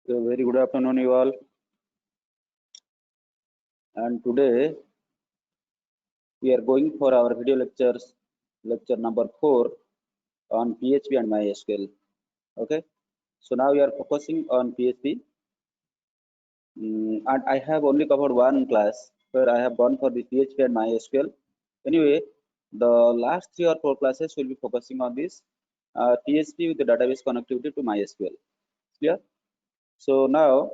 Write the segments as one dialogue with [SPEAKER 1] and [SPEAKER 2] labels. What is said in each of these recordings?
[SPEAKER 1] So very good afternoon, you all. And today we are going for our video lectures, lecture number 4 on PHP and MySQL. Okay. So now we are focusing on PHP, and I have only covered one class where I have gone for the PHP and MySQL. Anyway, the last 3 or 4 classes will be focusing on this PHP with the database connectivity to MySQL. Clear? So now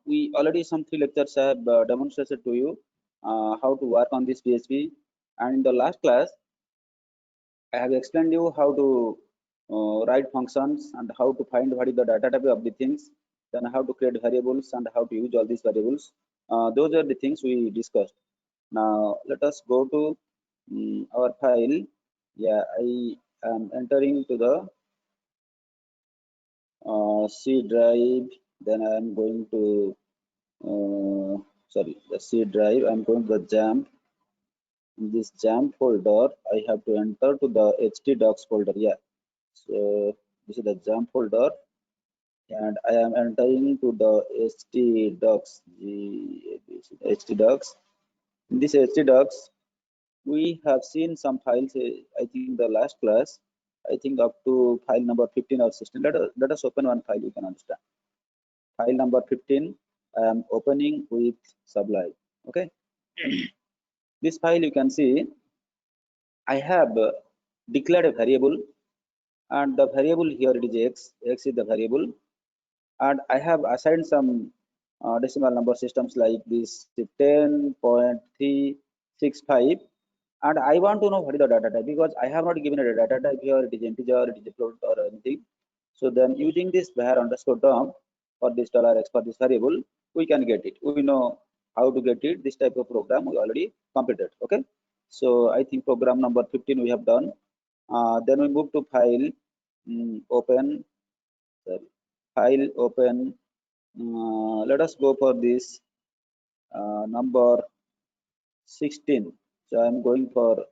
[SPEAKER 1] we already some 3 lectures have demonstrated to you how to work on this PHP, and in the last class I have explained you how to write functions and how to find what is the data type of the things, then how to create variables and how to use all these variables. Those are the things we discussed. Now let us go to our file. Yeah, I am entering to the C drive. Then I am going to the C drive. I'm going to the jump. In this jump folder, I have to enter to the htdocs folder. Yeah, so this is the jump folder, and I am entering to the htdocs. htdocs. In this htdocs, we have seen some files. I think the last class. I think up to file number 15 or 16. Let us open one file. You can understand. File number 15. I am opening with Sublime. Okay. This file you can see I have declared a variable, and the variable here it is x. X is the variable, and I have assigned some decimal number systems like this 10.365, and I want to know what is the data type because I have not given a data type here. It is integer, it is float or anything. So then using this var underscore term for this $x for this variable, we can get it. We know how to get it. This type of program we already completed. Okay. So I think program number 15 we have done. Then we move to file, open, file, open. Let us go for this number 16. So I'm going for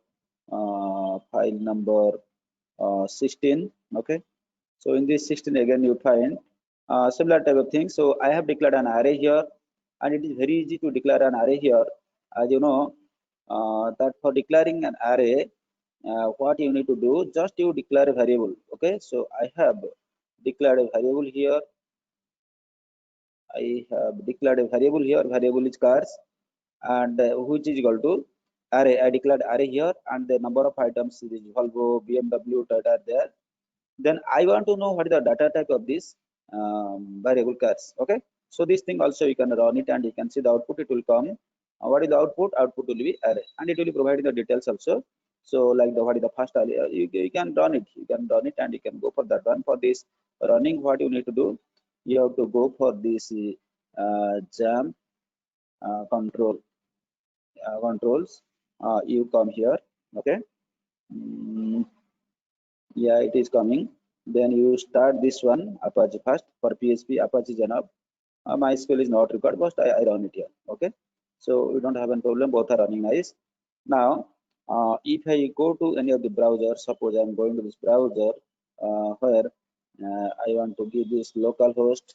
[SPEAKER 1] file number 16. Okay. So in this 16 again you find similar type of thing. So I have declared an array here, and it is very easy to declare an array here. As you know, that for declaring an array, what you need to do, just you declare a variable. Okay, so I have declared a variable here. I have declared a variable here. Variable is cars, and which is equal to array. I declared array here, and the number of items is Volvo, BMW, Tata there. Then I want to know what is the data type of this variable cars. Okay, so this thing also you can run it, and you can see the output. It will come. What is the output? Output will be array, and it will be providing the details also. So like the what is the first array, you can run it. You can run it, and you can go for that one. For this running, what you need to do, you have to go for this jump controls. You come here. Okay. Yeah, it is coming. Then you start this one Apache first. For PHP Apache is enough. MySQL is not required, but I run it here. Okay, so we don't have any problem. Both are running nice. Now, if I go to any of the browsers, suppose I'm going to this browser where I want to give this localhost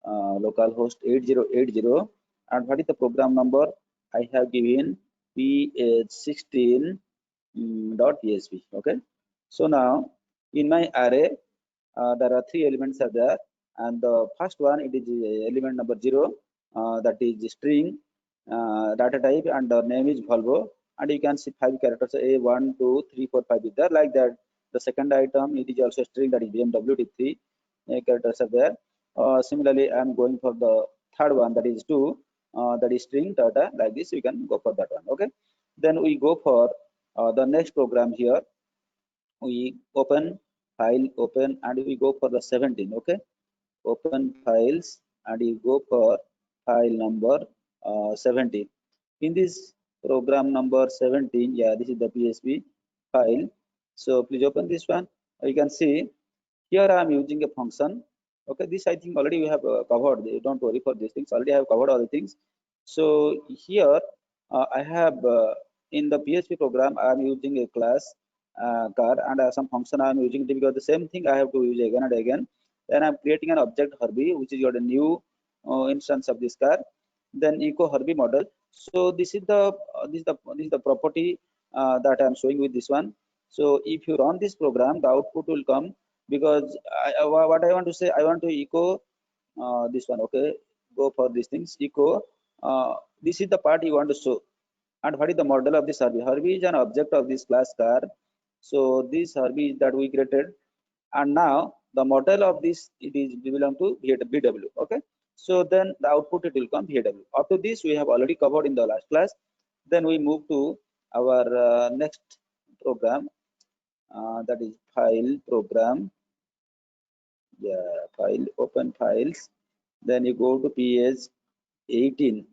[SPEAKER 1] 8080, and what is the program number? I have given ph16.php. Okay, so now in my array there are 3 elements are there, and the first one it is element number 0, that is string data type, and the name is Volvo, and you can see 5 characters, a 1 2 3 4 5 is there like that. The second item it is also string, that is BMW, 3 characters are there. Similarly I am going for the third one, that is 2, that is string data, like this you can go for that one. Okay, then we go for the next program here. We open file, open, and we go for the 17. Okay, open files, and you go for file number 17. In this program number 17, yeah, this is the PHP file. So please open this one. You can see here I am using a function. Okay, this I think already we have covered. Don't worry for these things. Already I have covered all the things. So here I have in the PHP program I am using a class car, and some function I am using it, because the same thing I have to use again and again. Then I'm creating an object Herbie, which is got a new instance of this car. Then echo Herbie model. So this is the property that I'm showing with this one. So if you run this program, the output will come, because what I want to say, I want to echo this one. Okay, go for these things. Echo. This is the part you want to show. And what is the model of this Herbie? Herbie is an object of this class car. So this Herbie that we created, and now the model of this, it is belong to BW. Okay, so then the output, it will come BW. Up to this we have already covered in the last class. Then we move to our next program, that is file program. Yeah, file, open files. Then you go to page 18.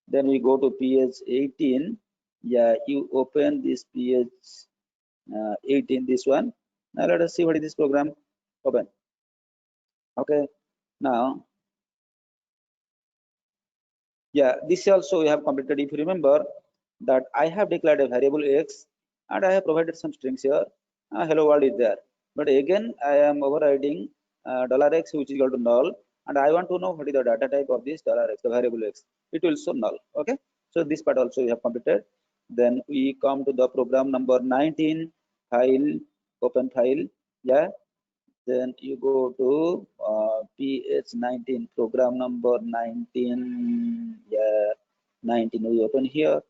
[SPEAKER 1] Then we go to page 18. Yeah, you open this page 18, this one. Now let us see what is this program. Open. Okay, now, yeah, this also we have completed. If you remember that I have declared a variable x and I have provided some strings here. Hello world is there, but again I am overriding $x, which is equal to null, and I want to know what is the data type of this $x, the variable x. It will show null. Okay, so this part also we have completed. Then we come to the program number 19, file, open file. Yeah, then you go to PH19, program number 19. Yeah, 19 we open here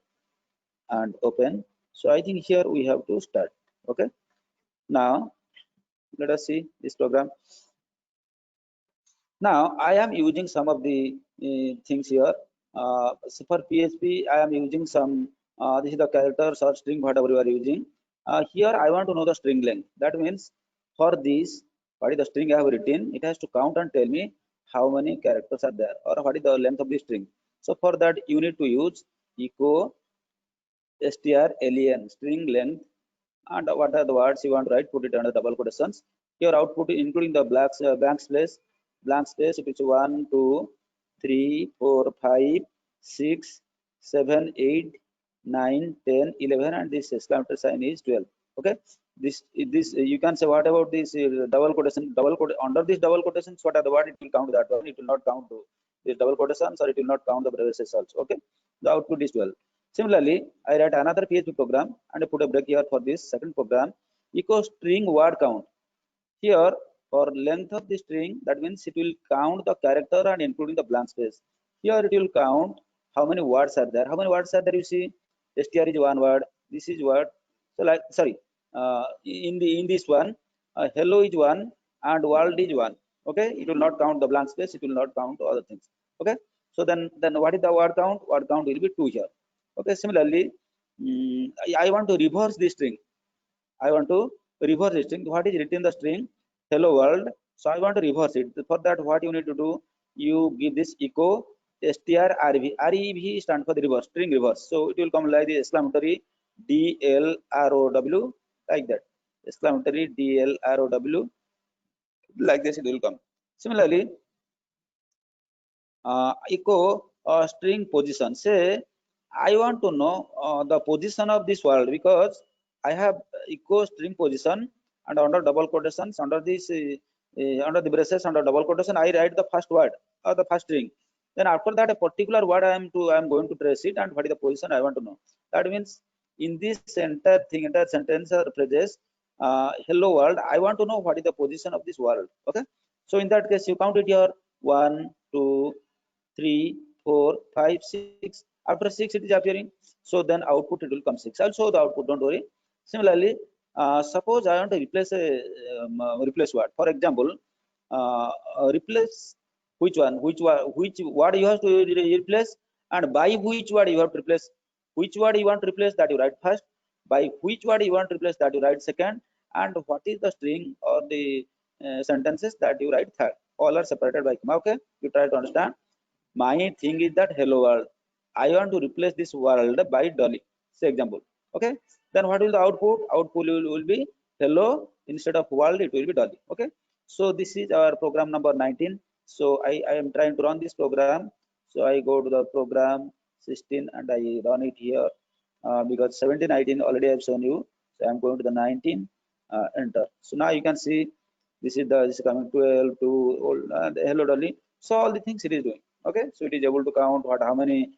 [SPEAKER 1] and open. So I think here we have to start. Okay, now let us see this program. Now I am using some of the things here. So for PHP I am using some, this is the characters or string, whatever you are using. Here I want to know the string length. That means for this, what is the string I have written, it has to count and tell me how many characters are there, or what is the length of the string. So for that you need to use echo strlen, string length, and what are the words you want to write, put it under double quotations. Your output including the blank space, it is 1 2 3 4 5 6 7 8 9 10 11, and this exclamatory sign is 12. Okay, this you can say, what about this double quotation, under this double quotations, what are the word, it will count that one, it will not count to this double quotations, or it will not count the braces also. Okay, the output is 12. Similarly, I write another PHP program and I put a break here for this second program. Echo string word count. Here, for length of the string, that means it will count the character and including the blank space. Here it will count how many words are there. How many words are there? You see, str is one word. This is word. So like, sorry, in this one, hello is one and world is one. Okay, it will not count the blank space. It will not count other things. Okay, so then what is the word count? Word count will be 2 here. Okay, similarly, I want to reverse this string. I want to reverse this string. What is written in the string? Hello world. So I want to reverse it. For that, what you need to do? You give this echo strrv. Rev stands for the reverse, string reverse. So it will come like the exclamatory DLROW, like that. Exclamatory DLROW, like this it will come. Similarly, echo string position. Say I want to know the position of this world, because I have echo string position, and under double quotations, under this under the braces, under double quotation, I write the first word or the first string. Then after that, a particular word I am going to trace it, and what is the position I want to know. That means in this entire thing, entire sentence or phrases, hello world, I want to know what is the position of this world. Okay, so in that case, you count it here: 1 2 3 4 5 6. After 6 it is appearing, so then output it will come 6. I'll show the output, don't worry. Similarly, suppose I want to replace a replace word. For example, replace which word you have to replace, and by which word you have to replace. Which word you want to replace, that you write first. By which word you want to replace, that you write second. And what is the string or the sentences, that you write third. All are separated by comma. Okay, you try to understand. My thing is that hello world, I want to replace this world by Dolly, say example. Okay, then what will the output? Output will be hello, instead of world it will be Dolly. Okay, so this is our program number 19. So I am trying to run this program. So I go to the program 16 and I run it here, because 17 18 already I have shown you. So I am going to the 19, enter. So now you can see this is coming 12 to hello Dolly. So all the things it is doing. Okay, so it is able to count how many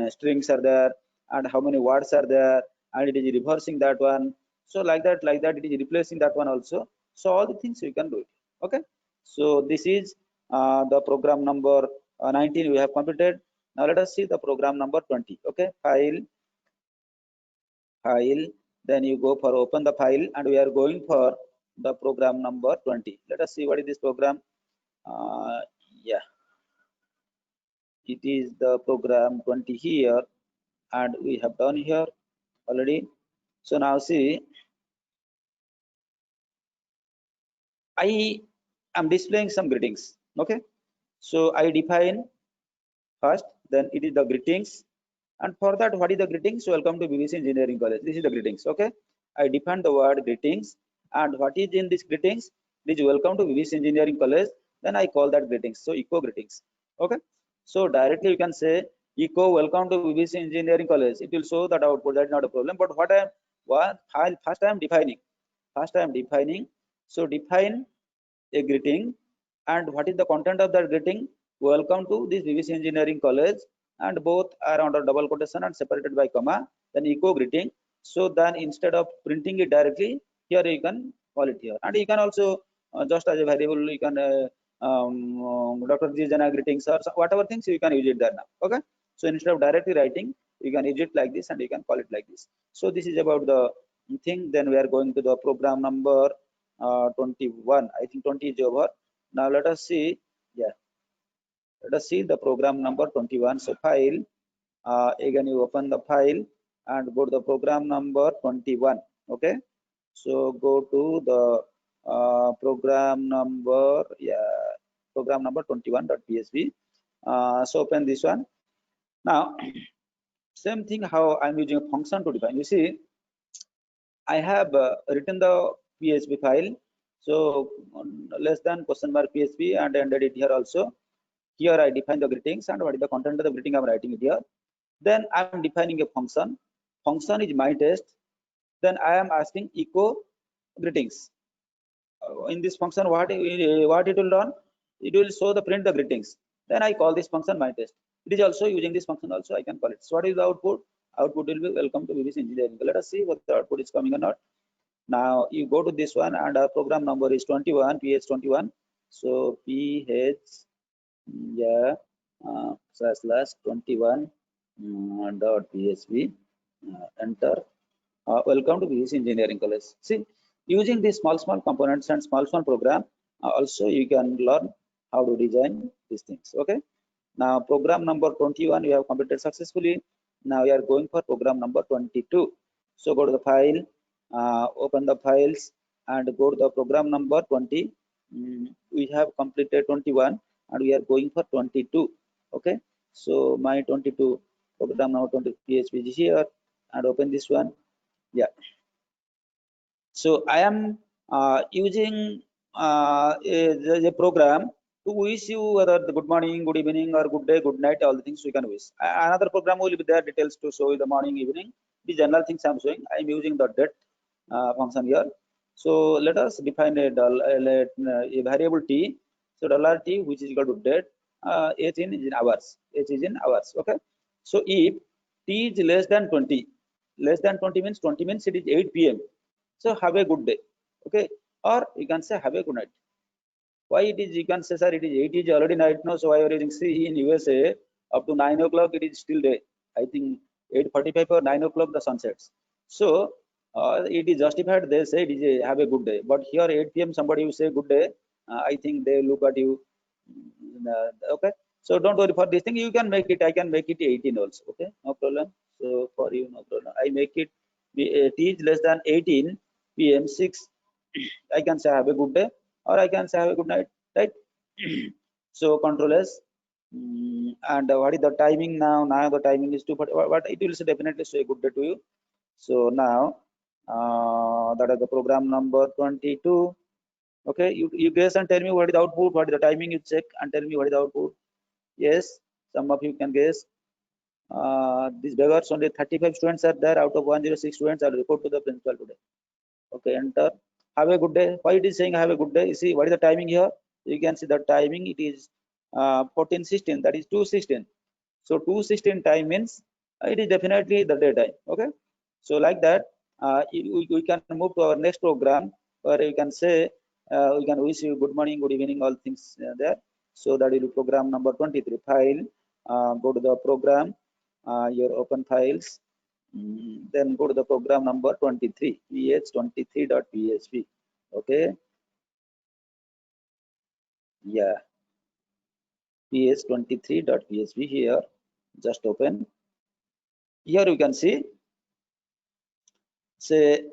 [SPEAKER 1] strings are there and how many words are there, and it is reversing that one. So like that it is replacing that one also. So all the things you can do it. Okay, so this is the program number 19 we have completed. Now let us see the program number 20. Okay, file, then you go for open the file, and we are going for the program number 20. Let us see what is this program. Yeah, it is the program 20 here, and we have done here already. So now see, I am displaying some greetings. Okay, so I define first, then it is the greetings. And for that, what is the greetings? Welcome to BBC Engineering College. This is the greetings. Okay, I define the word greetings, and what is in this greetings? It is welcome to BBC Engineering College. Then I call that greetings. So echo greetings. Okay, so directly you can say echo welcome to BBC Engineering College. It will show that output. That is not a problem. But first I am defining. First I am defining. So define a greeting, and what is the content of that greeting? Welcome to this BBC Engineering College, and both are under double quotation and separated by comma. Then echo greeting. So then instead of printing it directly, here you can call it here, and you can also just as a variable you can Dr. G Jana greetings or whatever things you can use it there now. Okay, so instead of directly writing, you can use it like this, and you can call it like this. So this is about the thing. Then we are going to the program number 21. I think 20 is over. Now let us see. Yeah, let us see the program number 21. So file, again you open the file and go to the program number 21. Okay, so go to the program number, yeah, program number 21.psv. So open this one. Now same thing, how I'm using a function to define. You see, I have written the PHP file. So less than question mark PHP and ended it here also. Here I define the greetings, and what is the content of the greeting I'm writing it here. Then I'm defining a function. Function is my test. Then I am asking echo greetings. In this function, what it will run? It will show the print the greetings. Then I call this function my test. It is also using this function also I can call it. So what is the output? Output will be welcome to BBC Engineering. Let us see what the output is coming or not. Now you go to this one, and our program number is 21, ph21. So ph, yeah, slash 21 dot php, enter. Welcome to BBC Engineering College. See, using these small components and small program, also you can learn how to design these things. Okay, now program number 21 we have completed successfully. Now we are going for program number 22. So go to the file, open the files, and go to the program number 20. We have completed 21, and we are going for 22. Okay, so my 22 program now 20 PHP is here, and open this one. Yeah, so I am using a program to wish you whether the good morning, good evening, or good day, good night, all the things we can wish. Another program will be there, details to show you the morning, evening. The general things I'm showing. I'm using the date function here. So let us define a variable t. So $t, which is equal to date, h is in hours. H is in hours. Okay. So if t is less than 20, less than 20 means it is 8 p.m. So have a good day. Okay, or you can say have a good night. Why it is? You can say, sir, it is 8 is already night now. So why are you using? See, in USA up to 9 o'clock it is still day. I think 8:45 or 9 o'clock the sun sets. So it is justified. They say it is have a good day. But here 8 p.m. somebody will say good day. I think they look at you. Okay. So don't worry for this thing. You can make it. I can make it 18 also. Okay, no problem. So for you, no problem. I make it t is less than 18 p.m. 6. I can say have a good day, or I can say have a good night, right? So control S, and what is the timing now? Now the timing is 2:40. What it will say definitely say good day to you. So now that is the program number 22. Okay, you guess and tell me what is the output, what is the timing. You check and tell me what is the output. Yes, some of you can guess. These beggars, only 35 students are there out of 106 students. I'll report to the principal today. Okay, enter. have a good day. Why it is saying have a good day? You see what is the timing here? You can see the timing, it is 14:16, that is 2:16. So 2:16 time means it is definitely the daytime. Okay, so like that we can move to our next program, where you can say we can wish you good morning, good evening, all things there. So that will be program number 23. File, go to the program, your open files. Then go to the program number 23, ph23.php. Okay, yeah, ph23.php. Here, just open. Here you can see, say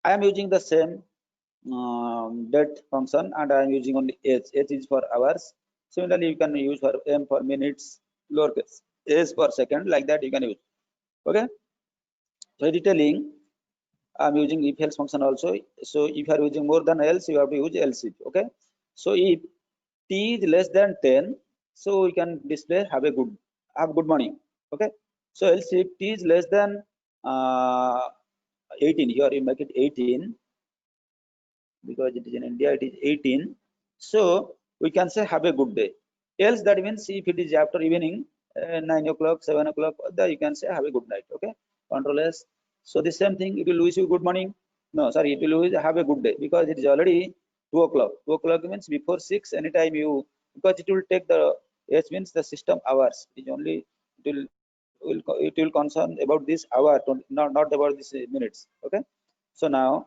[SPEAKER 1] I am using the same date function, and I am using only h. H is for hours. Similarly, you can use for m for minutes, lowercase s for second, like that you can use. Okay, so it is telling I'm using if else function also. So if you are using more than else, you have to use else if. Okay, so if t is less than 10, so we can display have good morning. Okay, so else if t is less than 18, here you make it 18, because it is in India, it is 18. So we can say have a good day. Else that means if it is after evening, 9 o'clock, 7 o'clock, you can say have a good night. Okay, Control S. So the same thing, it will wish you good morning. No, sorry, it will have a good day, because it is already 2 o'clock. 2 o'clock means before 6, anytime you, because it will take the H means the system hours. It is only, it will concern about this hour, not about this minutes. Okay, so now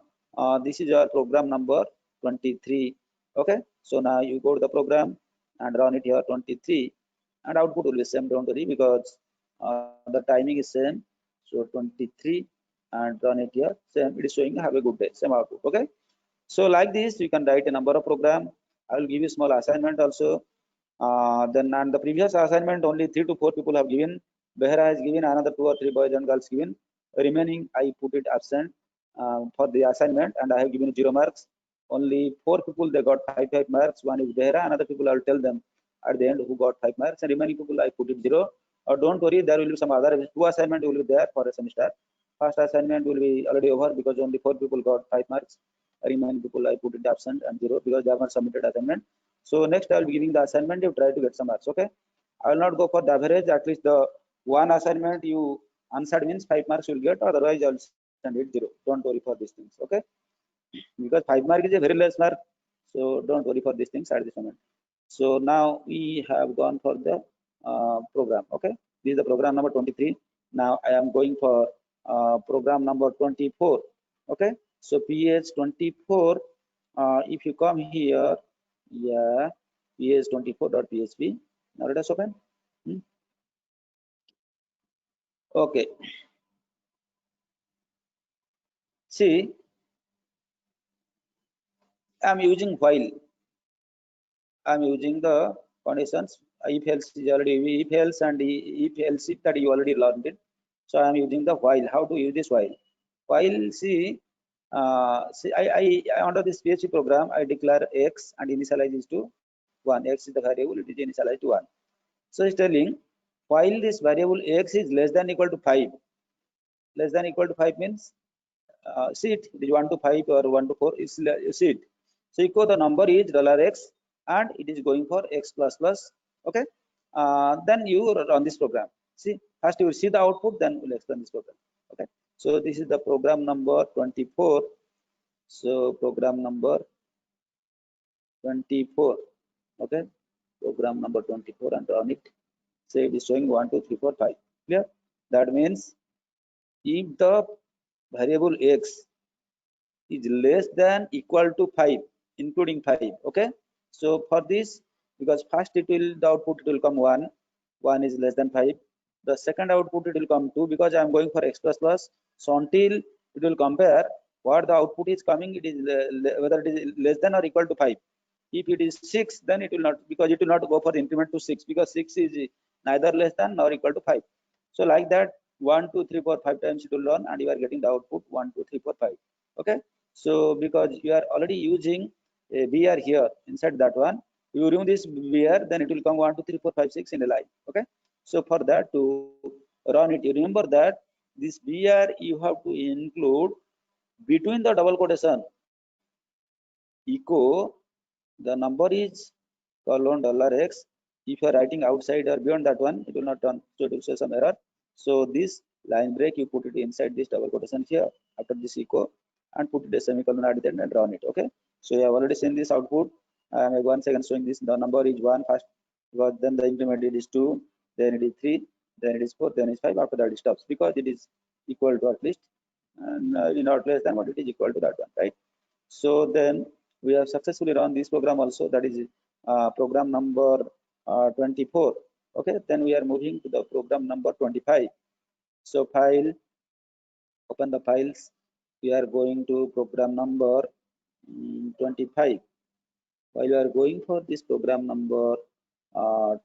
[SPEAKER 1] this is our program number 23. Okay, so now you go to the program and run it here 23, and output will be same, don't worry, because the timing is same. So 23, and run it here same, it is showing have a good day, same output. Okay, so like this you can write a number of program. I will give you small assignment also. Then and the previous assignment only 3 to 4 people have given. Behra has given, another 2 or 3 boys and girls given. Remaining I put it absent for the assignment, and I have given 0 marks. Only 4 people they got 5 marks. One is Behra, another people I will tell them at the end who got 5 marks, and remaining people I put it 0. Or don't worry, there will be some other 2 assignment will be there for a semester. First assignment will be already over, because only 4 people got 5 marks. Remaining people I put it absent and 0, because they have not submitted assignment. So next I will be giving the assignment, you try to get some marks. Okay, I will not go for the average. At least the one assignment you answered means 5 marks you will get, otherwise I will send it 0. Don't worry for these things. Okay, because 5 mark is a very less mark, so don't worry for these things at this moment. So now we have gone for the program. Okay, this is the program number 23. Now I am going for program number 24. Okay, so ph24, if you come here, yeah, ph24.php. Now let us open. Okay, see, I'm using while. I'm using the conditions. If else is already, if else and if else if that you already learned it. So I'm using the while. How to use this while? While, see, I under this PHP program I declare x and initialize is to 1. X is the variable, it is initialized to 1. So it's telling while this variable x is less than equal to 5. Less than equal to 5 means see it is 1 to 5 or 1 to 4 is see it. So echo the number is $x and it is going for x plus plus. Okay, then you run this program. See, first you will see the output, then we'll explain this program. Okay, so this is the program number 24. So program number 24. Okay, program number 24, and run it. Say it is showing 1 2 3 4 5. Clear? That means if the variable x is less than equal to 5, including 5. Okay, so for this, because first it will, the output it will come 1 is less than 5. The second output it will come 2, because I am going for x plus plus. So until it will compare what the output is coming, it is whether it is less than or equal to 5. If it is 6, then it will not, because it will not go for increment to 6, because 6 is neither less than nor equal to 5. So like that, 1 2 3 4 5 times it will run, and you are getting the output 1 2 3 4 5. Okay, so because you are already using a BR here inside that one, you remove this BR, then it will come 1 2 3 4 5 6 in a line. Okay, so for that, to run it, you remember that this BR you have to include between the double quotation. echo the number is colon $x. If you are writing outside or beyond that one, it will not run, so it will show some error. So this line break, you put it inside this double quotation here after this echo and put it a semicolon at the end and run it. Okay, so you have already seen this output. I am once again showing this, the number is 1 first, because then the intermediate is 2, then it is 3, then it is 4, then it is 5, after that it stops because it is equal to at least, and not less than what it is equal to that one, right? So then we have successfully run this program also, that is program number 24. Okay, then we are moving to the program number 25. So file, open the files. We are going to program number 25. While you are going for this program number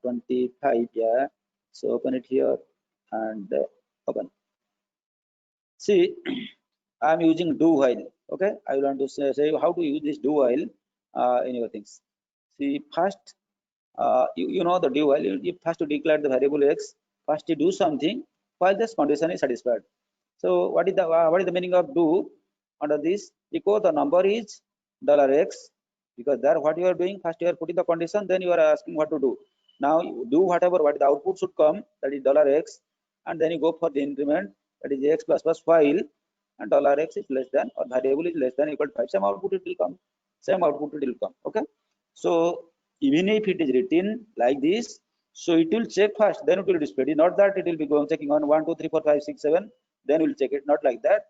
[SPEAKER 1] 25, yeah, so open it here and open. See, I'm using do while. Okay, I want to say how to use this do while in your things. See, first, you know the do while. You first to declare the variable x. First, you do something while this condition is satisfied. So, what is the meaning of do? Under this, echo the number is $x, because there what you are doing, first you are putting the condition, then you are asking what to do. Now you do whatever what the output should come, that is $x, and then you go for the increment, that is x plus plus while, and $x is less than, or variable is less than equal to 5. Same output it will come. Same output it will come. Okay. So even if it is written like this, so it will check first, then it will display. It is not that it will be going checking on 1, 2, 3, 4, 5, 6, 7, then we'll check it. Not like that.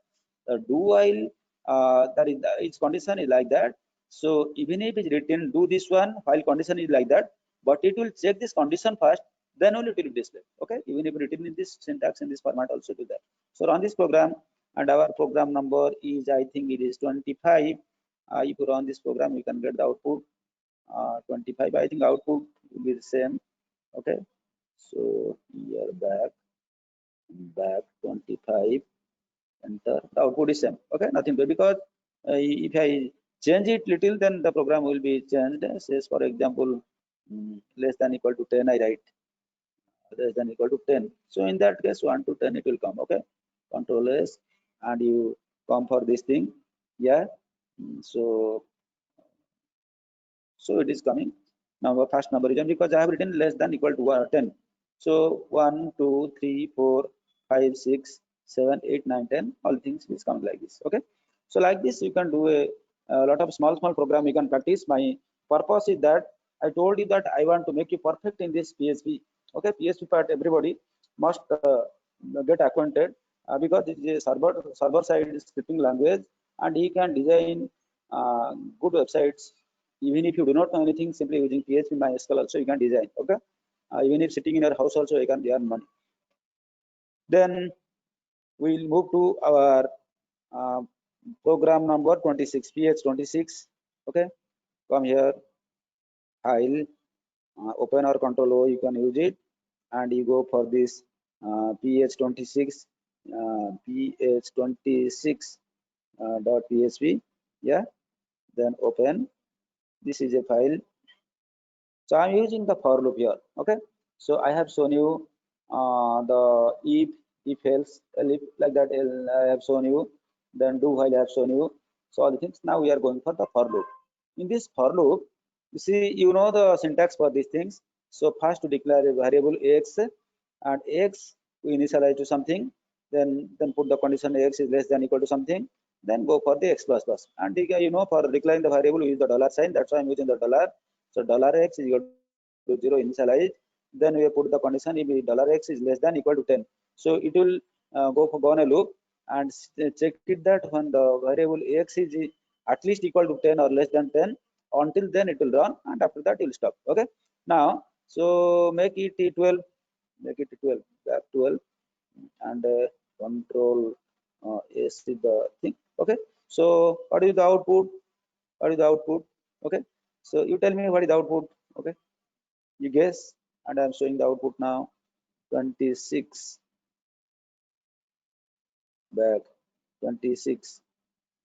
[SPEAKER 1] Do while that is its condition is like that. So even if it is written do this one while condition is like that, but it will check this condition first, then only it will display. Okay, even if written in this syntax in this format also do that. So run this program, and our program number is, I think it is 25. If you run this program, you can get the output 25. I think output will be the same. Okay, so here back 25, enter, the output is same. Okay, nothing to, because if I change it little, then the program will be changed. Says for example less than equal to 10, I write less than equal to 10. So in that case 1 to 10 it will come. Okay, control S, and you come for this thing. Yeah. So it is coming. Now the first number is, because I have written less than equal to 10. So 1, 2, 3, 4, 5, 6, 7, 8, 9, 10, all things is come like this. Okay. So like this you can do a lot of small program you can practice. My purpose is that I told you that I want to make you perfect in this PHP. Okay, PHP part everybody must get acquainted, because it is a server side scripting language, and he can design good websites. Even if you do not know anything, simply using PHP MySQL also you can design. Okay, even if sitting in your house also you can earn money. Then we will move to our program number 26, PH26. Okay, come here, file, open or control O, you can use it, and you go for this PH26, PH26 .php. Yeah, then open. This is a file. So I'm using the for loop here. Okay, so I have shown you the if else, if like that, I have shown you, then do while I have shown you. So all the things. Now we are going for the for loop. In this for loop, you see, you know the syntax for these things. So first to declare a variable x, and x we initialize to something, then put the condition x is less than equal to something, then go for the x plus plus. And you know, for declaring the variable we use the dollar sign. That's why I'm using the dollar. So $x is equal to 0 initialized. Then we put the condition if $x is less than equal to 10. So it will go on a loop and check it that when the variable x is at least equal to 10 or less than 10, until then it will run, and after that it will stop. Okay. Now, so make it 12, make it 12, back 12, and control S is the thing. Okay. So what is the output? What is the output? Okay. So you tell me what is the output. Okay. You guess, and I'm showing the output now. 26, back 26.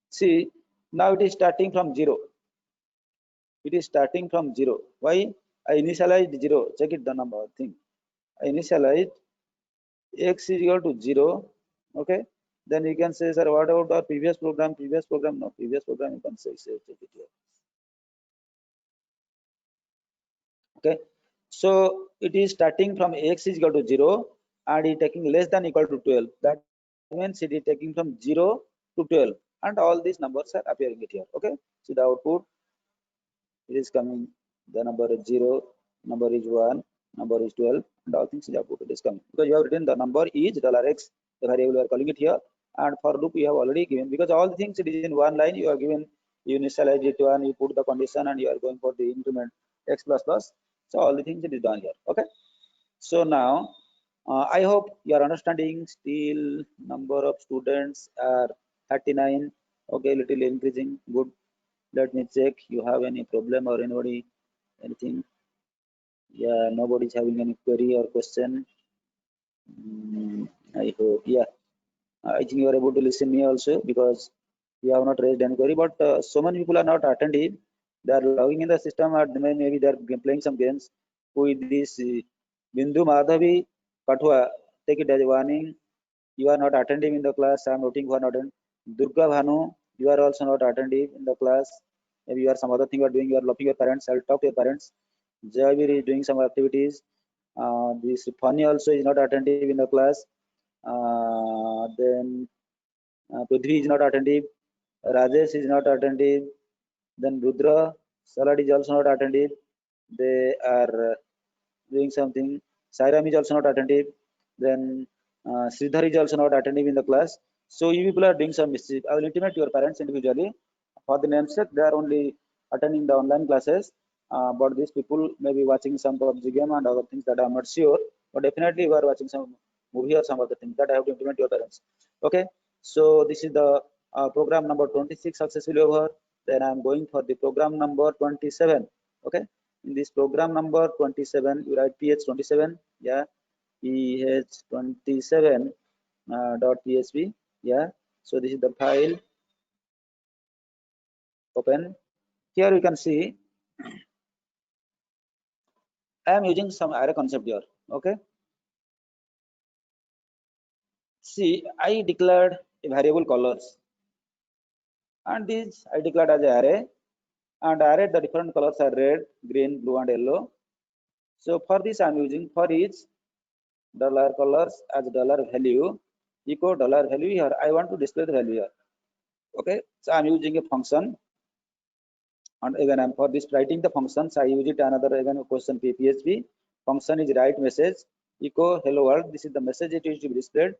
[SPEAKER 1] See, now it is starting from 0. It is starting from 0. Why? I initialized 0. Check it, the number thing. I initialized x is equal to 0. Okay. Then you can say, sir, what about our previous program? Previous program? No, previous program you can say check it here. Okay, so it is starting from x is equal to 0 and it taking less than equal to 12. That means it is taking from 0 to 12 and all these numbers are appearing it here. Okay, see the output, it is coming, the number is 0, number is 1, number is 12, and all things is output it is coming because you have written the number is $x, the variable you are calling it here, and for loop you have already given, because all the things it is in one line, you are given, you initialize it one, you put the condition and you are going for the increment x plus plus. So all the things it is done here. Okay, so now I hope you are understanding. Still number of students are 39. Okay, little increasing, good. Let me check you have any problem or anybody anything. Yeah, nobody's having any query or question. I hope, yeah, I think you are able to listen me also, because you have not raised any query, but so many people are not attentive. They are logging in the system or maybe they are playing some games. Who is this Bindu Madhavi Kathua? Take it as a warning. You are not attentive in the class. I am noting who are not attending. Durga Bhanu, you are also not attentive in the class. Maybe you are some other thing you are doing. You are loving your parents. I will talk to your parents. Javir is doing some activities. This Funny also is not attentive in the class. Then Prithvi is not attentive. Rajesh is not attentive. Then Rudra Salad is also not attentive. They are doing something. Sairam is also not attentive. Then Sridhar is also not attentive in the class. So you people are doing some mischief. I will intimate your parents individually. For the namesake, they are only attending the online classes. But these people may be watching some PUBG game and other things that I am not sure. But definitely you are watching some movie or some other thing that I have to intimate your parents. Okay. So this is the program number 26 successfully over. Then I am going for the program number 27. Okay. In this program number 27, you write ph27. Yeah, ph27 .php. Yeah, so this is the file. Open. Here you can see I am using some array concept here. Okay, see, I declared a variable colors, and this I declared as an array, and array the different colors are red, green, blue, and yellow. So for this I am using for each dollar colors as dollar value equal dollar value. Here I want to display the value here. Okay, so I am using a function, and again I'm for this writing the functions I use it another again question PHP function is write message echo hello world. This is the message it is to be displayed,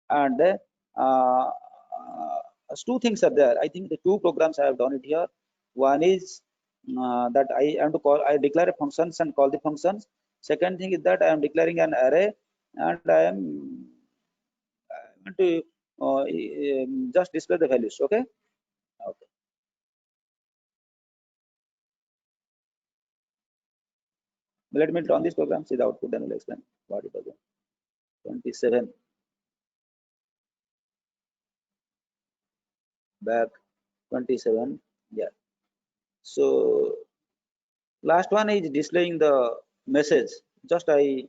[SPEAKER 1] and two things are there. I think the two programs I have done it here. One is that I am to call, I declare a functions and call the functions. Second thing is that I am declaring an array and I am going to just display the values. Okay. Okay. Let me run this program, see the output, then we'll explain what it is. 27 back 27. Yeah. So last one is displaying the message. Just I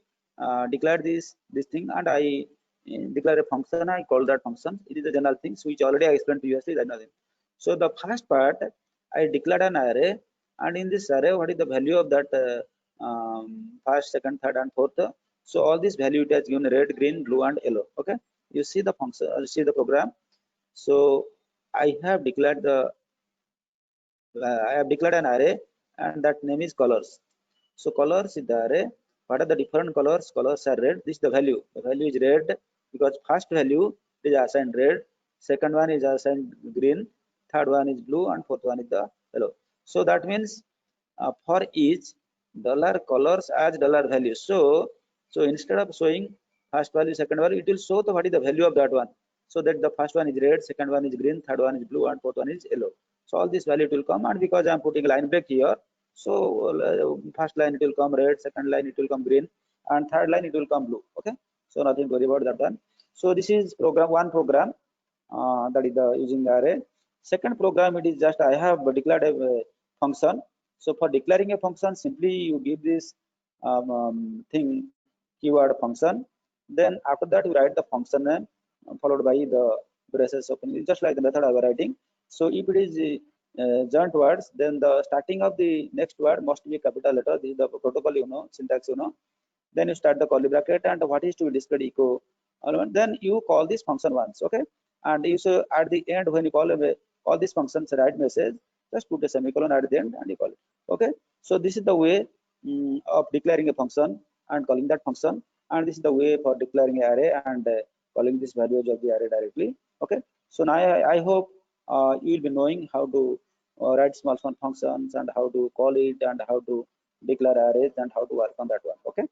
[SPEAKER 1] declare this thing and I declare a function. I call that function. It is a general thing which already I explained previously. That nothing. So the first part I declared an array, and in this array what is the value of that first, second, third, and fourth. So all this value it has given red, green, blue, and yellow. Okay. You see the function. You see the program. So I have declared the I have declared an array, and that name is colors. So colors is the array. What are the different colors? Colors are red. This is the value. The value is red because first value is assigned red, second one is assigned green, third one is blue, and fourth one is the yellow. So that means for each dollar colors as dollar value. So instead of showing first value, second value, it will show the what is the value of that one. So that the first one is red, second one is green, third one is blue, and fourth one is yellow. So all this value will come, and because I am putting line break here, so first line it will come red, second line it will come green, and third line it will come blue. Okay, so nothing to worry about that one. So this is program one program that is the using array. Second program, it is just I have declared a function. So for declaring a function, simply you give this thing keyword function. Then after that you write the function name followed by the braces open, just like the method I was writing. So if it is joint words, then the starting of the next word must be a capital letter. This is the protocol, syntax, Then you start the curly bracket, and what is to be displayed echo element. Then you call this function once, okay? And you say at the end, when you call this functions write message, just put a semicolon at the end and you call it, okay? So this is the way of declaring a function and calling that function, and this is the way for declaring an array and calling this values of the array directly, okay? So now I hope you will be knowing how to write small functions and how to call it and how to declare arrays and how to work on that one, okay?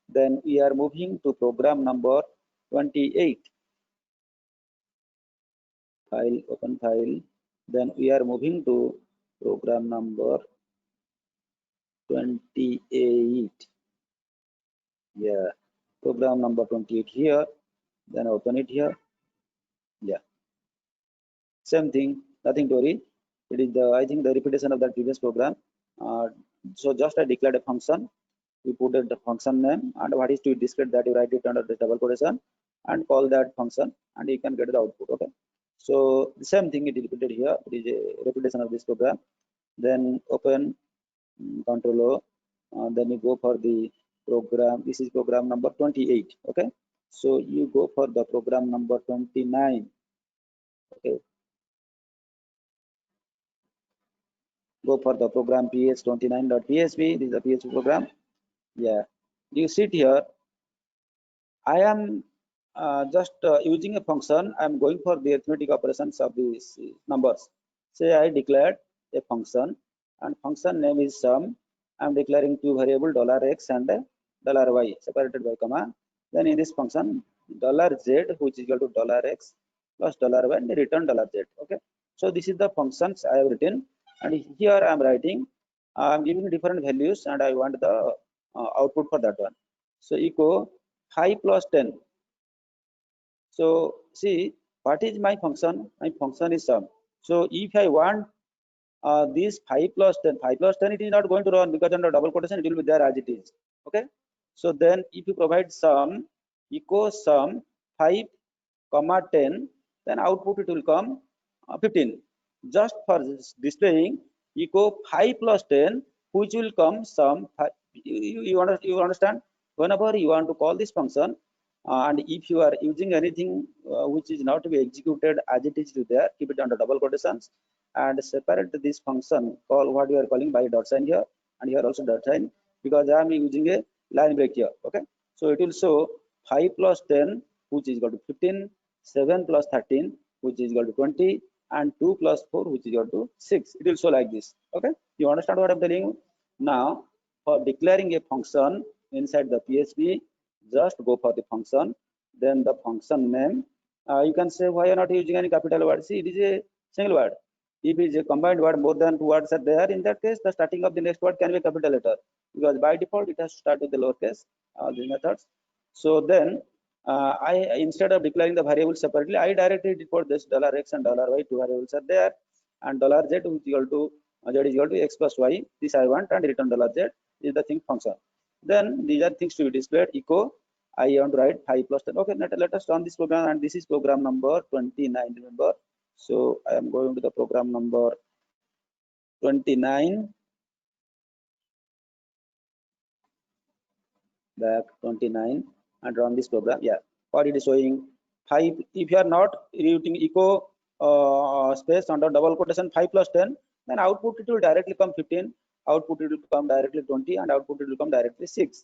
[SPEAKER 1] Then we are moving to program number 28. File, open file. Then we are moving to program number 28. Yeah, program number 28 here. Then open it here. Yeah, same thing, nothing to worry. It is I think the repetition of that previous program. So just I declared a function. You put the function name and what is to be displayed, that you write it under the double quotation and call that function, and you can get the output, okay? So the same thing it is repeated here. It is a repetition of this program. Then open Control O, then you go for the program. This is program number 28, okay? So you go for the program number 29, okay? Go for the program ps29.php. This is a PHP program. Yeah, you sit here. I am just using a function. I am going for the arithmetic operations of these numbers. Say I declared a function, and function name is sum. I am declaring two variable $x and $y separated by comma. Then in this function $z, which is equal to $x plus $y, and return $z. Okay. So this is the functions I have written, and here I am writing. I am giving different values, and I want the output for that one. So echo 5 plus 10. So see, what is my function? My function is sum. So if I want this 5 plus 10, 5 plus 10, it is not going to run because under double quotation it will be there as it is. Okay. So then if you provide sum, echo sum 5 comma 10, then output it will come 15. Just for displaying echo 5 plus 10, which will come sum. You understand? Whenever you want to call this function, and if you are using anything which is not to be executed as it is there, keep it under double quotations and separate this function call what you are calling by dot sign here, and here also dot sign, because I am using a line break here. Okay, so it will show 5 plus 10, which is equal to 15, 7 plus 13, which is equal to 20, and 2 plus 4, which is equal to 6. It will show like this. Okay, you understand what I'm telling you? Now for declaring a function inside the PHP, just go for the function, then the function name. You can say why you are not using any capital word. See, it is a single word. If it is a combined word, more than two words are there, in that case the starting of the next word can be a capital letter, because by default it has to start with the lowercase, the methods. So then I, instead of declaring the variables separately, I directly report this $x and $y, two variables are there, and $z is equal to z is equal to x plus y. This I want, and return $z is the thing function. Then these are things to be displayed. Echo I want to write 5 plus 10. Okay, let us run this program, and this is program number 29. Remember, so I am going to the program number 29. Back 29 and run this program. Yeah, what it is showing 5. If you are not using echo space under double quotation 5 plus 10, then output it will directly come 15, output it will come directly 20, and output it will come directly 6.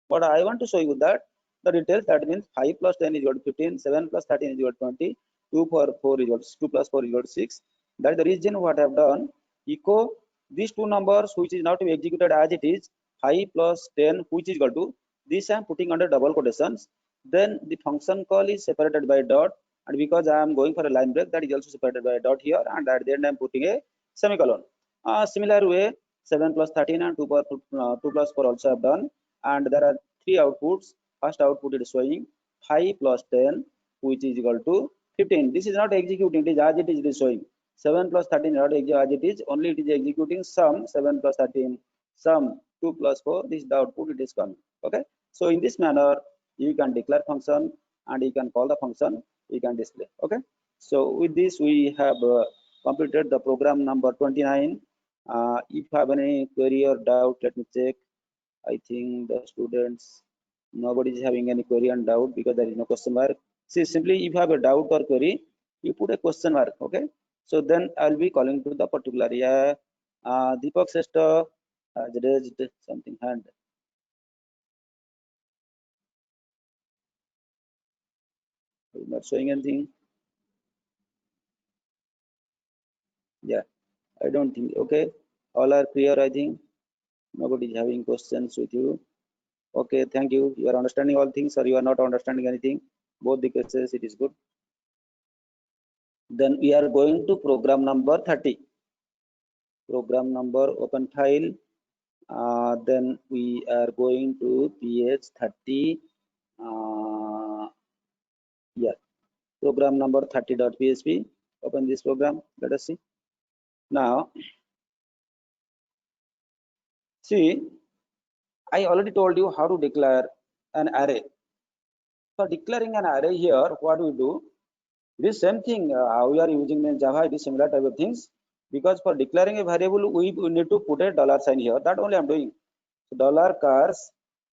[SPEAKER 1] But I want to show you that the details, that means 5 plus 10 is equal to 15, 7 plus 13 is equal to 20, 2 for 4 is equal to 2 plus 4 is equal to 6. That is the reason what I have done. Echo these two numbers which is now to be executed as it is, 5 plus 10, which is equal to this, I am putting under double quotations. Then the function call is separated by a dot, and because I am going for a line break, that is also separated by a dot here, and at the end I am putting a semicolon. Similar way, 7 plus 13 and 2 plus 4 also have done, and there are three outputs. First output is showing 5 plus 10, which is equal to 15. This is not executing, it is as it is showing. 7 plus 13 not as it is, only it is executing sum 7 plus 13, sum 2 plus 4. This is the output it is coming. Okay, so in this manner you can declare function and you can call the function, you can display. Okay, so with this we have completed the program number 29. If you have any query or doubt, let me check. I think the students, nobody is having any query and doubt because there is no question mark. See, simply if you have a doubt or query, you put a question mark, okay? So then I'll be calling to the particular, yeah. Deepak Seshta has raised something hand. He's not showing anything. Yeah, I don't think, okay. All are clear, I think. Nobody is having questions with you. Okay, thank you. You are understanding all things or you are not understanding anything. Both the cases, it is good. Then we are going to program number 30. Program number, open file. Then we are going to page 30. Yeah, program number 30.php. Open this program. Let us see. Now, see, I already told you how to declare an array. For declaring an array here, what we do? It is same thing. How we are using in Java, it is similar type of things. Because for declaring a variable, we need to put a dollar sign here. That only I am doing. So dollar cars,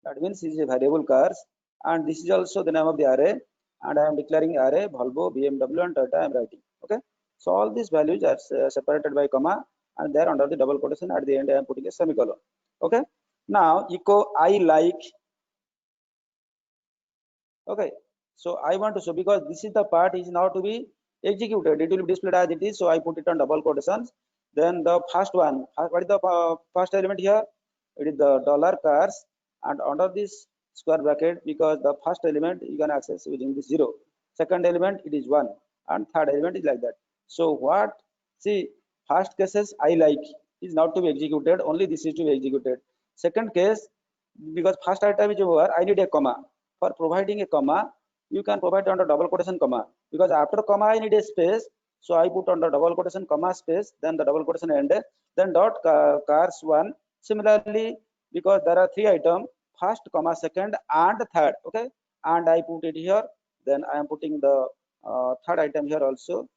[SPEAKER 1] that means this is a variable cars, and this is also the name of the array. And I am declaring array Volvo, BMW, and Toyota. I am writing. Okay. So all these values are separated by comma, and there under the double quotation at the end I am putting a semicolon. Okay. Now echo I like. Okay, so I want to show, because this is the part is now to be executed, it will be displayed as it is, so I put it on double quotations. Then the first one, what is the first element here? It is the dollar cars, and under this square bracket, because the first element you can access using this 0, second element it is 1, and third element is like that. So what, see, first cases I like is not to be executed, only this is to be executed. Second case, because first item is over, I need a comma. For providing a comma, you can provide under double quotation comma, because after comma I need a space, so I put under double quotation comma space, then the double quotation end, then dot cars 1. Similarly, because there are 3 items, first comma second and third, okay, and I put it here, then I am putting the third item here also.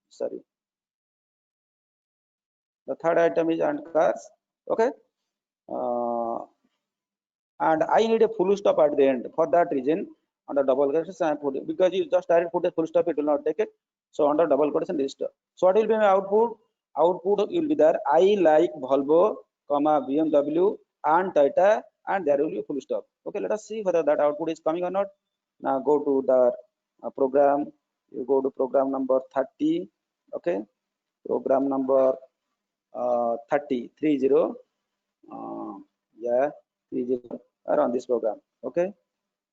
[SPEAKER 1] Sorry, the third item is and cars, okay. And I need a full stop at the end. For that reason, under double quotation I am putting, because you just directly put a full stop, it will not take it. So under double quotation register. So what will be my output? Output will be there. I like Volvo, comma BMW and Toyota, and there will be a full stop. Okay, let us see whether that output is coming or not. Now go to the program. You go to program number 30. Okay, program number 30. Yeah, 30 are on this program. Okay,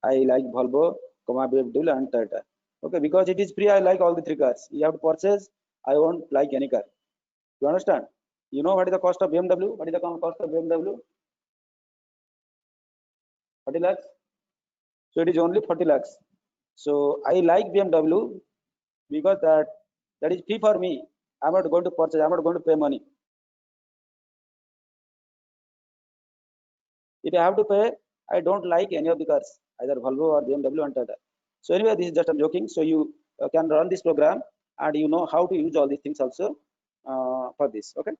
[SPEAKER 1] I like Volvo, BMW and Toyota. Okay, because it is free, I like all the 3 cars. You have to purchase, I won't like any car. You understand? You know what is the cost of BMW? What is the cost of BMW? 40 lakhs. So it is only 40 lakhs. So I like BMW because that is free for me. I'm not going to purchase, I'm not going to pay money. If I have to pay, I don't like any of the cars, either Volvo or BMW and Toyota. So anyway, this is just a joking. So you can run this program and you know how to use all these things also for this. Okay.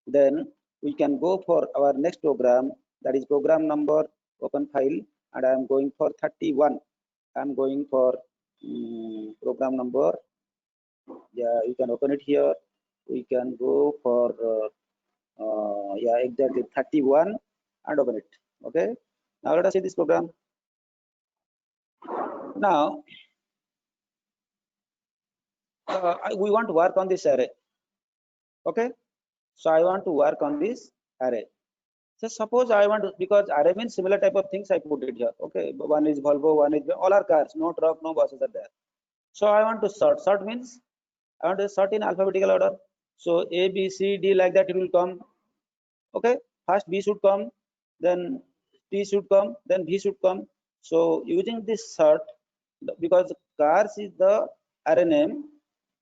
[SPEAKER 1] Then we can go for our next program, that is program number, open file, and I am going for 31. I am going for program number. Yeah, you can open it here. We can go for yeah, exactly 31 and open it. Okay. Now let us see this program. Now we want to work on this array. Okay, so I want to work on this array. So suppose I want to, because array means similar type of things, I put it here. Okay, one is Volvo, one is, all are cars, no truck, no buses are there. So I want to sort. Sort means I want to sort in alphabetical order. So A, B, C, D, like that it will come. Okay, first B should come, then T should come, then V should come. So using this sort, because cars is the array name,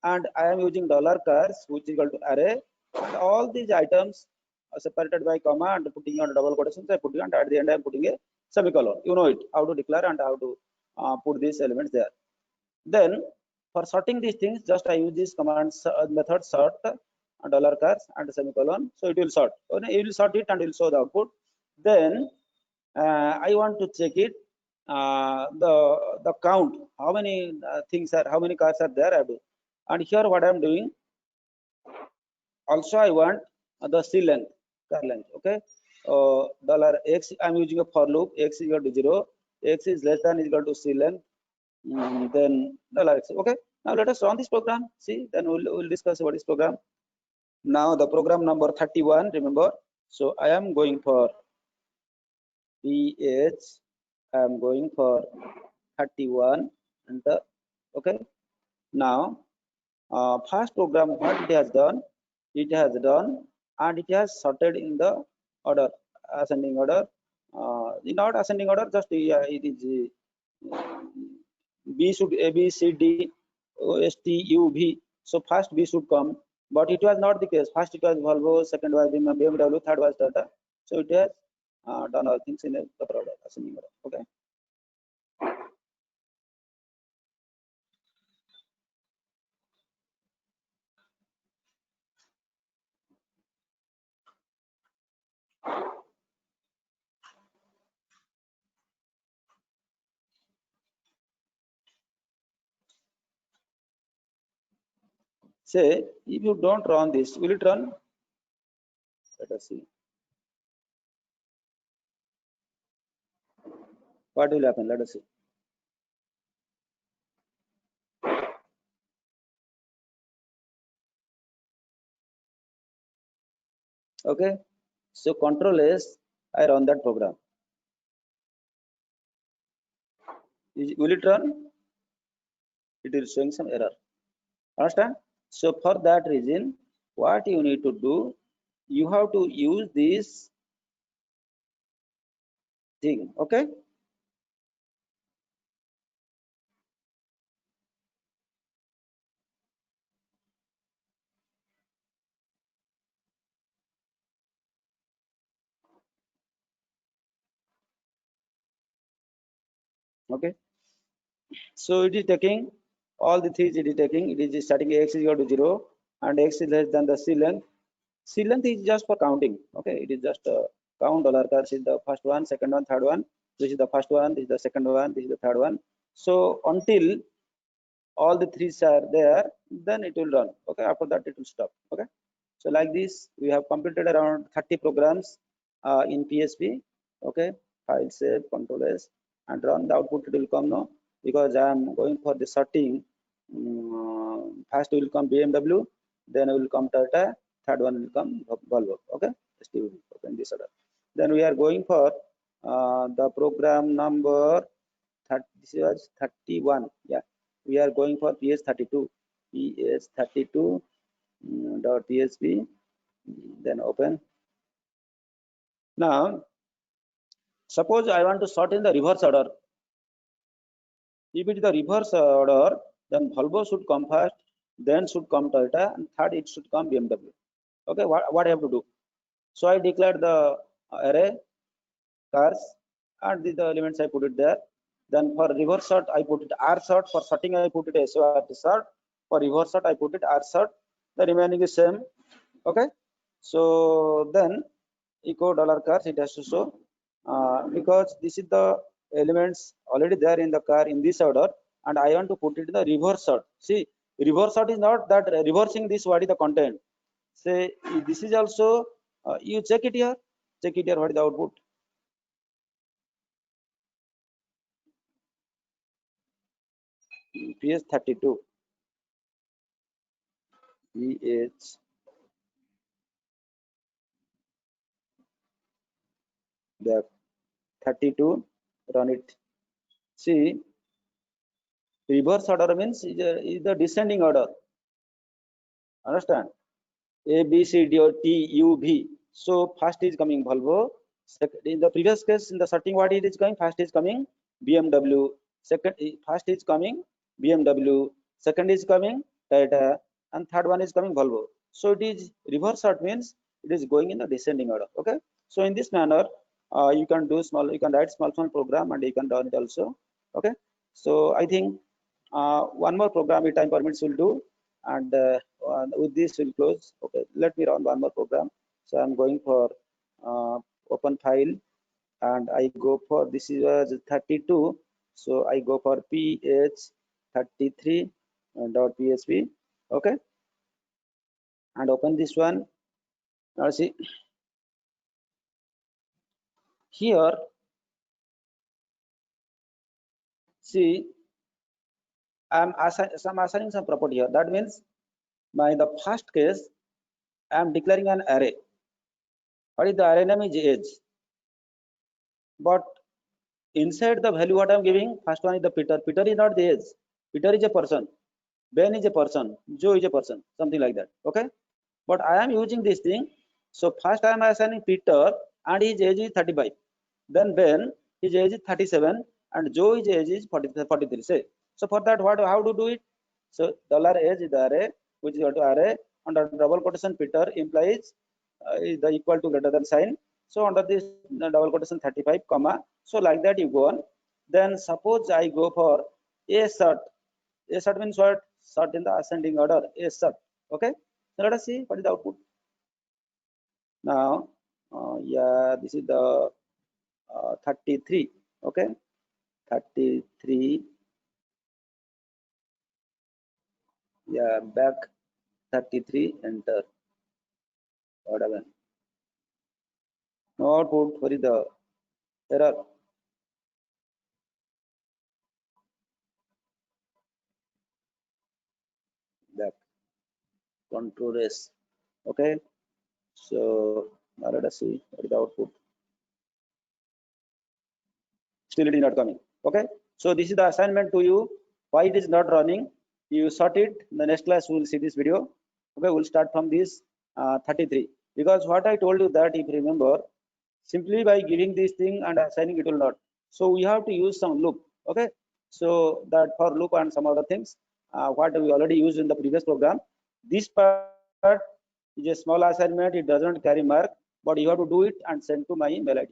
[SPEAKER 1] and I am using dollar cars, which is equal to array, and all these items are separated by comma and putting on double quotations. I put it, and at the end I am putting a semicolon. You know it, how to declare and how to put these elements there. Then For sorting these things, just I use this command method sort dollar cars and semicolon. So it will sort. Okay, it will sort it and will show the output. Then I want to check it the count, how many things are, how many cars are there. I do, and here what I am doing. Also, I want the C length, car length. Okay, dollar x. I'm using a for loop. X is equal to 0. X is less than is equal to C length. Then dollar x. Okay. Now let us run this program. See, then we'll discuss what is program. Now the program number 31. Remember. So I am going for PH. I am going for 31. Enter. Okay. Now, first program what it has done, and it has sorted in the order, ascending order. Not ascending order, just it is B should A B C D O S T U V. So first B should come, but it was not the case. First it was Volvo, second was BMW, third was Tata. So it has done all things in a proper order, ascending order. Okay. Say if you don't run this, will it run? Let us see. What will happen? Let us see. Okay. So control S, I run that program. Will it run? It is showing some error. Understand? So for that reason, what you need to do, you have to use this thing. Okay. Okay. So it is taking all the things it is taking. It is starting x is equal to 0 and x is less than the C length. C length is just for counting. Okay. It is just count dollar cars is the first one, second one, third one. This is the first one, this is the second one, this is the third one. So until all the threes are there, then it will run. Okay. After that it will stop. Okay. So like this, we have completed around 30 programs in PSP. Okay, file save, control S, and run. The output will come now because I am going for the sorting. First will come BMW, then will come Tata, third one will come Volvo. Okay, in this order. Then we are going for the program number 30. This was 31. Yeah, we are going for PS32. PS32 dot PSP, then open. Now suppose I want to sort in the reverse order. If it is the reverse order, then Volvo should come first, then should come Toyota, and third it should come BMW. Okay, what I have to do? So I declared the array cars and the elements I put it there. Then for reverse sort I put it R sort. For sorting I put it SORT sort. For reverse sort I put it R sort. The remaining is same. Okay, so then echo dollar cars it has to show because this is the elements already there in the car in this order, and I want to put it in the reverse sort. See, reverse sort is not that reversing this what is the content. Say this is also you check it here, what is the output. PS32 PH the 32, run it. See, reverse order means is the descending order. Understand? A, B, C, D, or T, U, V. So first is coming Volvo. In the previous case, in the sorting, what it is going? First is coming BMW. First is coming BMW. Second is coming Toyota, and third one is coming Volvo. So it is reverse sort means it is going in the descending order. Okay. So in this manner, you can do small. You can write small program and you can run it also. Okay. So I think One more program if time permits will do, and with this we'll close. Okay, let me run one more program. So I'm going for open file, and I go for, this is 32, so I go for ph33.php. okay, and open this one. Now see here, see I'm assigning some property here. That means by the first case I'm declaring an array. What is the array name is age, but inside the value what I'm giving, first one is the Peter. Peter is not the age. Peter is a person. Ben is a person. Joe is a person. Something like that. Okay. But I am using this thing. So first I am assigning Peter and his age is 35. Then Ben, his age is 37, and Joe his age is 43. Say. So for that, how to do it? So $age is the array, which is equal to array under double quotation Peter implies is the equal to greater than sign. So under this double quotation 35 comma. So like that you go on. Then suppose I go for a sort. A sort means what? Sort in the ascending order. A sort. Okay. So let us see what is the output. Now, yeah, this is the 33. Okay. 33. Yeah, back 33. Enter. Whatever. No output. What is the error? Back. Control S. Okay. So now let us see what is the output. Still it is not coming. Okay. So this is the assignment to you. Why it is not running? You sort it. In the next class we will see this video. Okay. We'll start from this 33. Because what I told you that if you remember, simply by giving this thing and assigning it will not. So we have to use some loop. Okay. So that for loop and some other things, what we already used in the previous program. This part is a small assignment. It doesn't carry mark, but you have to do it and send to my email ID.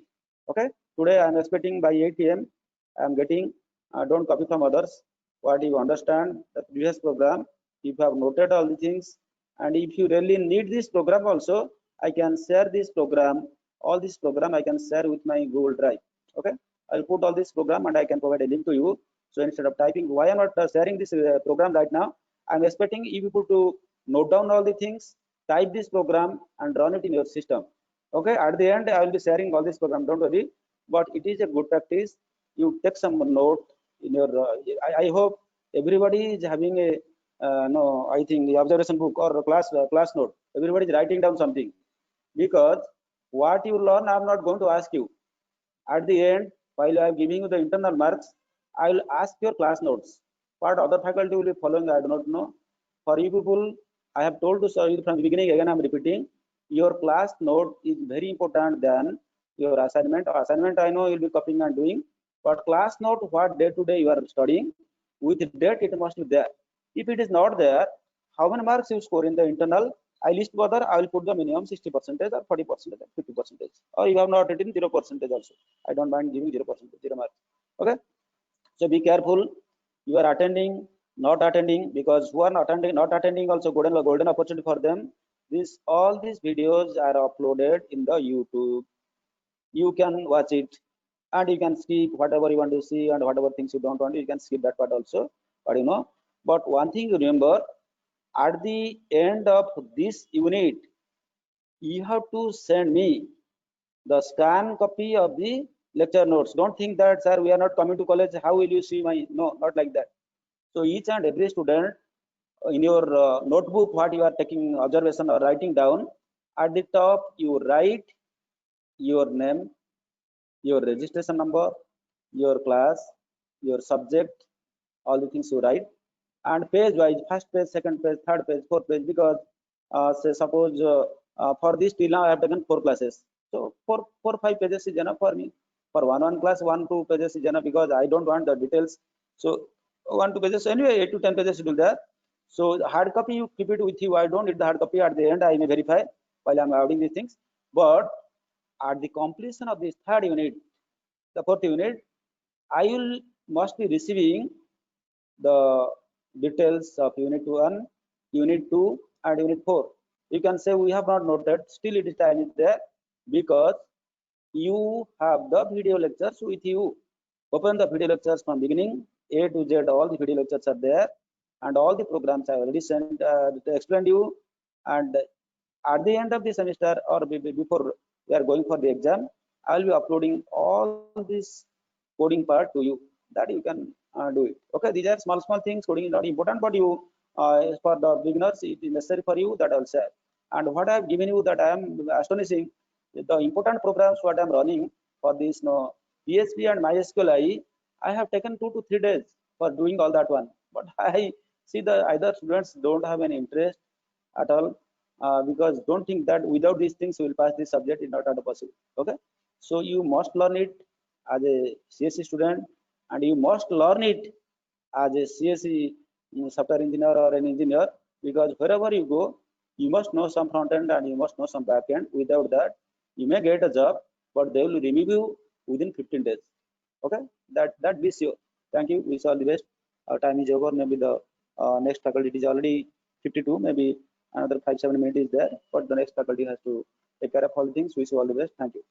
[SPEAKER 1] Okay. Today I am expecting by 8 p.m. I am getting. Don't copy from others. What you understand the previous program. If you have noted all the things, and if you really need this program also, I can share this program. All this program I can share with my Google Drive. Okay. I'll put all this program and I can provide a link to you. So instead of typing, why I'm not sharing this program right now? I'm expecting you people to note down all the things, type this program and run it in your system. Okay. At the end, I will be sharing all this program. Don't worry. But it is a good practice. You take some note in your. I hope everybody is having a no. I think the observation book or class note. Everybody is writing down something, because what you learn, I'm not going to ask you. At the end, while I am giving you the internal marks, I will ask your class notes. What other faculty will be following, I do not know. For you people, I have told to you from the beginning, again I am repeating, your class note is very important than your assignment. Assignment I know you will be copying and doing, but class note, what day to day you are studying, with date it must be there. If it is not there, how many marks you score in the internal? I list whether I will put the minimum 60% or 40% or 50%, or you have not written 0% also. I don't mind giving 0%, 0 marks. Okay. So be careful. You are attending, not attending, because who are not attending also golden opportunity for them. All these videos are uploaded in the YouTube. You can watch it and you can skip whatever you want to see, and whatever things you don't want, you can skip that part also. But you know, but one thing you remember, at the end of this unit, you have to send me the scan copy of the lecture notes. Don't think that, sir, we are not coming to college, how will you see my, no, not like that. So each and every student, in your notebook, what you are taking observation or writing down, at the top you write your name, your registration number, your class, your subject, all the things you write, and page wise, first page, second page, third page, fourth page, because say suppose for this till now I have taken 4 classes, so 5 pages is enough for me. For one class, 1-2 pages is enough, because I don't want the details. So 1-2 pages, anyway 8 to 10 pages will be there. So hard copy you keep it with you. I don't need the hard copy. At the end I may verify while I'm adding these things. But at the completion of this third unit, the fourth unit, I will must be receiving the details of unit 1, unit 2 and unit 4. You can say we have not noted, still it is time is there, because you have the video lectures with you. Open the video lectures from beginning A to Z, all the video lectures are there, and all the programs I already sent to explain you. And at the end of the semester or before we are going for the exam, I will be uploading all this coding part to you, that you can do it. Okay, these are small things. Coding is not important, but you for the beginners it is necessary for you, that I will say. And what I have given you, that I am astonishing the important programs what I am running for this PHP and MySQL. I have taken 2 to 3 days for doing all that one, but I see the either students don't have any interest at all, because don't think that without these things you will pass this subject, is not at all possible. Okay, so you must learn it as a CSE student, and you must learn it as a CSE software engineer or an engineer, because wherever you go you must know some front end and you must know some back end. Without that you may get a job, but they will remove you within 15 days. Okay, that be sure. Thank you, wish all the best. Our time is over. Maybe the next faculty, it is already 52, maybe another 5-7 minutes is there, but the next faculty has to take care of all the things. Wish you all the best. Thank you.